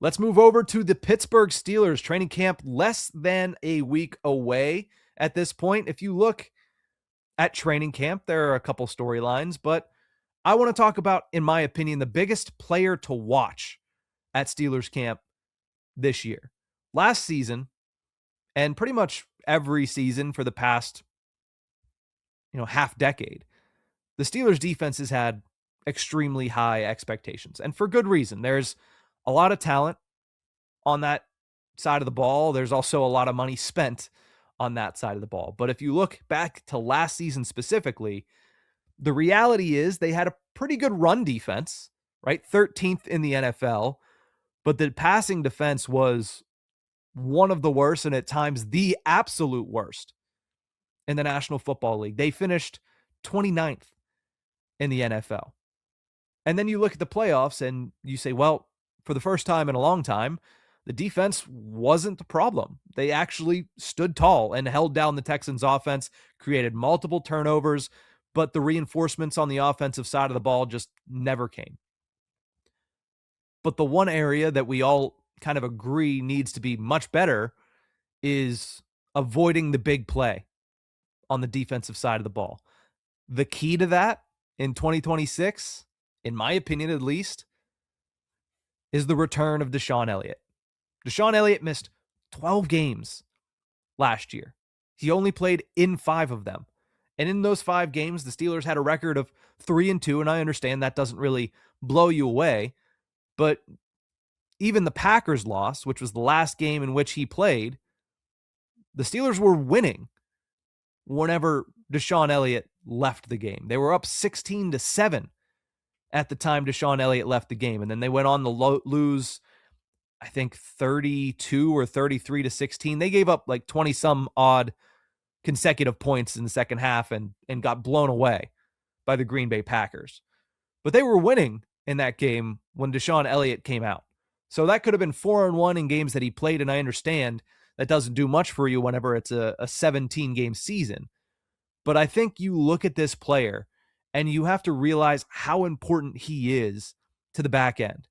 Let's move over to the Pittsburgh Steelers. Training camp less than a week away at this point. If you look at training camp, there are a couple storylines, but I want to talk about, in my opinion, the biggest player to watch at Steelers camp this year. Last season, and pretty much every season for the past, half decade, the Steelers defense has had extremely high expectations, and for good reason. There's a lot of talent on that side of the ball. There's also a lot of money spent on that side of the ball. But if you look back to last season specifically, the reality is they had a pretty good run defense, right? 13th in the NFL, but the passing defense was one of the worst, and at times the absolute worst in the National Football League. They finished 29th in the NFL. And then you look at the playoffs and you say, well, for the first time in a long time, the defense wasn't the problem. They actually stood tall and held down the Texans' offense, created multiple turnovers, but the reinforcements on the offensive side of the ball just never came. But the one area that we all kind of agree needs to be much better is avoiding the big play on the defensive side of the ball. The key to that in 2026, in my opinion at least, is the return of DeShon Elliott. DeShon Elliott missed 12 games last year. He only played in 5 of them. And in those 5 games, the Steelers had a record of 3-2, and I understand that doesn't really blow you away, but even the Packers loss, which was the last game in which he played, the Steelers were winning whenever DeShon Elliott left the game. They were up 16-7 at the time DeShon Elliott left the game, and then they went on to lose, I think, 32 or 33-16. They gave up like 20-some odd consecutive points in the second half and got blown away by the Green Bay Packers. But they were winning in that game when DeShon Elliott came out. So that could have been 4-1 in games that he played, and I understand that doesn't do much for you whenever it's a 17-game season. But I think you look at this player and you have to realize how important he is to the back end.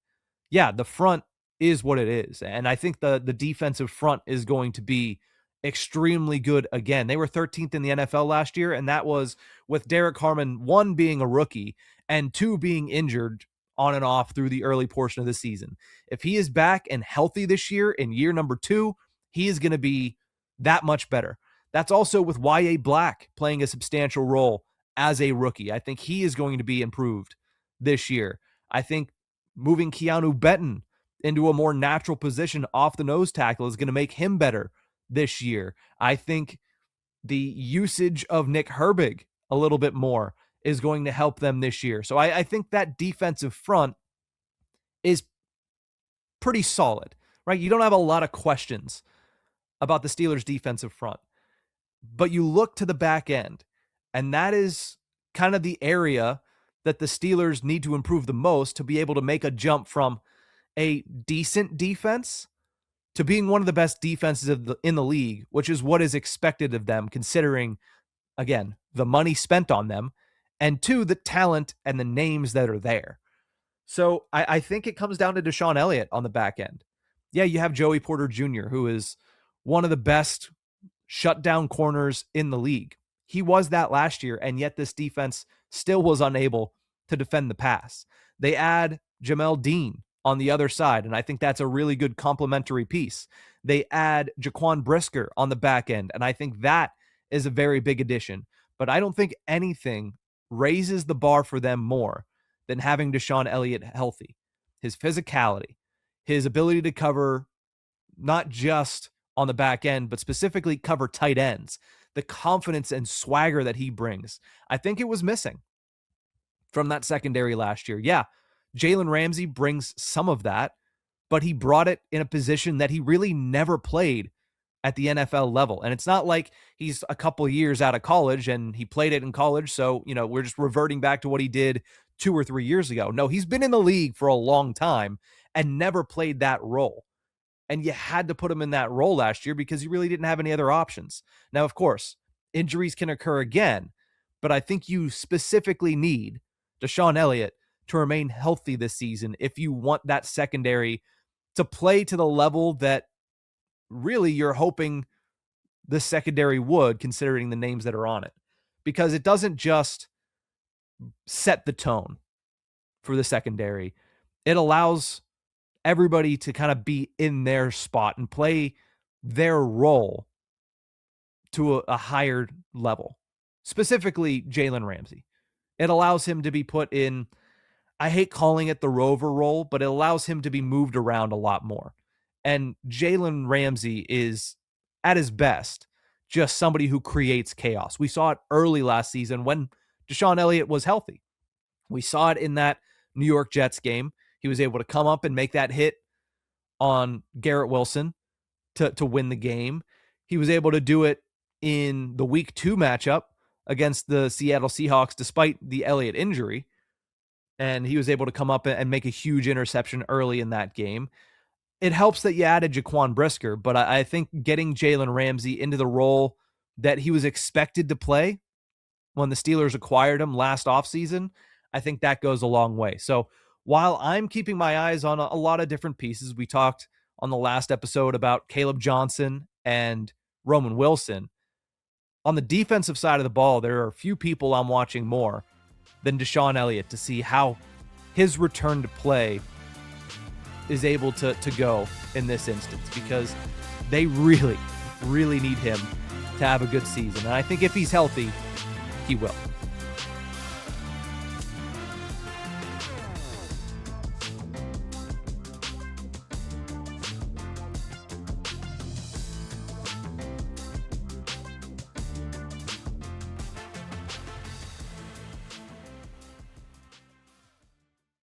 Yeah, the front is what it is, and I think the defensive front is going to be extremely good again. They were 13th in the NFL last year, and that was with Derek Harmon, 1, being a rookie, and 2, being injured on and off through the early portion of the season. If he is back and healthy this year in year number 2, he is going to be that much better. That's also with Y.A. Black playing a substantial role as a rookie. I think he is going to be improved this year. I think moving Keanu Benton into a more natural position off the nose tackle is going to make him better this year. I think the usage of Nick Herbig a little bit more is going to help them this year. So I think that defensive front is pretty solid, right? You don't have a lot of questions about the Steelers' defensive front, but you look to the back end, and that is kind of the area that the Steelers need to improve the most to be able to make a jump from a decent defense to being one of the best defenses in the league, which is what is expected of them, considering, again, the money spent on them, and 2, the talent and the names that are there. So I think it comes down to DeShon Elliott on the back end. Yeah, you have Joey Porter Jr., who is one of the best shutdown corners in the league. He was that last year, and yet this defense still was unable to defend the pass. They add Jamel Dean on the other side, and I think that's a really good complementary piece. They add Jaquan Brisker on the back end, and I think that is a very big addition. But I don't think anything raises the bar for them more than having DeShon Elliott healthy. His physicality, his ability to cover not just on the back end, but specifically cover tight ends, the confidence and swagger that he brings. I think it was missing from that secondary last year. Yeah, Jalen Ramsey brings some of that, but he brought it in a position that he really never played at the NFL level. And it's not like he's a couple years out of college and he played it in college, so, we're just reverting back to what he did 2 or 3 years ago. No, he's been in the league for a long time and never played that role. And you had to put him in that role last year because you really didn't have any other options. Now, of course, injuries can occur again, but I think you specifically need DeShon Elliott to remain healthy this season if you want that secondary to play to the level that really you're hoping the secondary would, considering the names that are on it, because it doesn't just set the tone for the secondary. It allows everybody to kind of be in their spot and play their role to a higher level, specifically Jalen Ramsey. It allows him to be put in, I hate calling it the rover role, but it allows him to be moved around a lot more. And Jalen Ramsey is, at his best, just somebody who creates chaos. We saw it early last season when DeShon Elliott was healthy. We saw it in that New York Jets game. He was able to come up and make that hit on Garrett Wilson to win the game. He was able to do it in the week 2 matchup against the Seattle Seahawks, despite the Elliott injury. And he was able to come up and make a huge interception early in that game. It helps that you added Jaquan Brisker, but I think getting Jalen Ramsey into the role that he was expected to play when the Steelers acquired him last offseason, I think that goes a long way. So while I'm keeping my eyes on a lot of different pieces, we talked on the last episode about Caleb Johnson and Roman Wilson. On the defensive side of the ball, there are a few people I'm watching more than DeShon Elliott to see how his return to play is able to go in this instance, because they really, really need him to have a good season. And I think if he's healthy, he will.